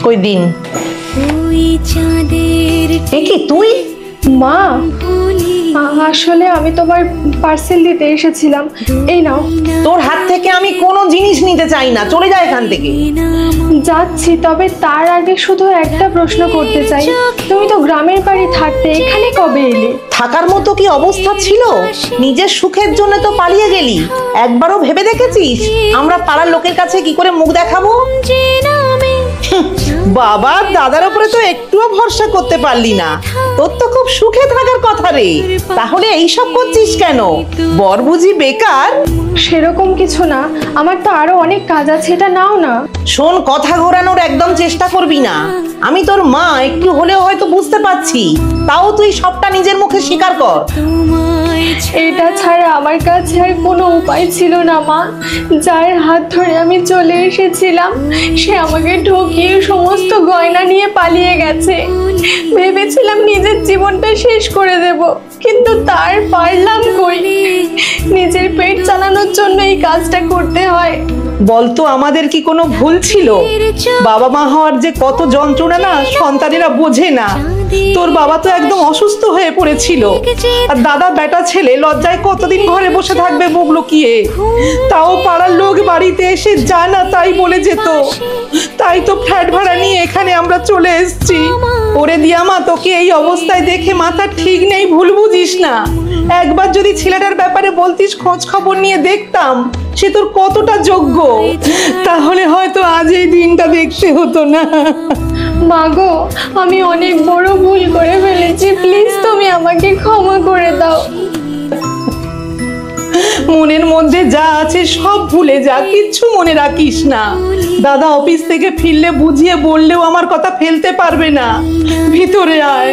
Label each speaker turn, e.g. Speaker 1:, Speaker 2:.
Speaker 1: কই দিন। কি তুই?
Speaker 2: মা, আসলে আমি তোমার পার্সেল দিতে এসেছিলাম, এই নাও।
Speaker 1: তোর হাত থেকে আমি কোনো জিনিস নিতে চাই না, চলে যা এখান থেকে।
Speaker 2: যাচ্ছি, তবে তার আগে শুধু একটা প্রশ্ন করতে চাই। তুমি তো গ্রামের বাড়ি থাকতে, এখানে কবে এলে?
Speaker 1: থাকার মতো কি অবস্থা ছিল? নিজের সুখের জন্য তো পালিয়ে গেলি। একবারও ভেবে দেখেছিস আমরা পাড়ার লোকের কাছে কি করে মুখ দেখাবো? বাবা দাদার উপরে তো একটুও ভরসা করতে পারলি না। তোর তো খুব সুখে থাকার কথা রে, তাহলে এইসব করছিস কেন? বর বুঝি বেকার?
Speaker 2: সেরকম কিছু না, আমার তো আরো অনেক কাজ আছে, এটা নাও না।
Speaker 1: শোন, কথা ঘোরানোর একদম চেষ্টা করবি না। আমি তোর মা, একটু হলেও হয়তো বুঝতে পারছি, তাও তুই সবটা নিজের মুখে স্বীকার কর।
Speaker 2: এটা ছাড়া আমার কাছে আর কোনো উপায় ছিল না মা। যার হাত ধরে আমি চলে এসেছিলাম সে আমাকে ঠকিয়ে সমস্ত গয়না নিয়ে পালিয়ে গেছে। ভেবেছিলাম নিজের জীবনটা শেষ করে দেব, কিন্তু তার পারলাম কই। নিজের পেট চালানোর জন্য এই কাজটা করতে হয়।
Speaker 1: বলতো আমাদের কি কোনো ভুল ছিল? বাবা মা হওয়ার যে কত যন্ত্রণা না সন্তানেরা বোঝে না। তোর বাবা তো একদম অসুস্থ হয়ে পড়েছিল, আর দাদা বেটা ছেলে লজ্জায় কতদিন ঘরে বসে থাকবে মুখ লুকিয়ে। তাও পাড়ার লোক বাড়িতে এসে যা না তাই বলে যেত। তাই তো ফ্ল্যাট ভাড়া নিয়ে এখানে আমরা চলে এসেছি। ওরে দিয়া মা, তোকে এই অবস্থায় দেখে মাথা ঠিক নেই, ভুল বুঝিস না। একবার যদি ছেলেটার ব্যাপারে বলতিস, খোঁজ খবর নিয়ে দেখতাম সে তোর কতটা যোগ্য, তাহলে হয়তো আজ এই দিনটা দেখতে হতো না।
Speaker 2: মাগো, আমি অনেক বড় ভুল করে ফেলেছি, প্লিজ তুমি আমাকে ক্ষমা করে দাও।
Speaker 1: মনের মধ্যে যা আছে সব ভুলে যা, কিচ্ছু মনে রাখিস না। দাদা অফিস থেকে ফিরলে বুঝিয়ে বললেও আমার কথা ফেলতে পারবে না। ভিতরে আয়।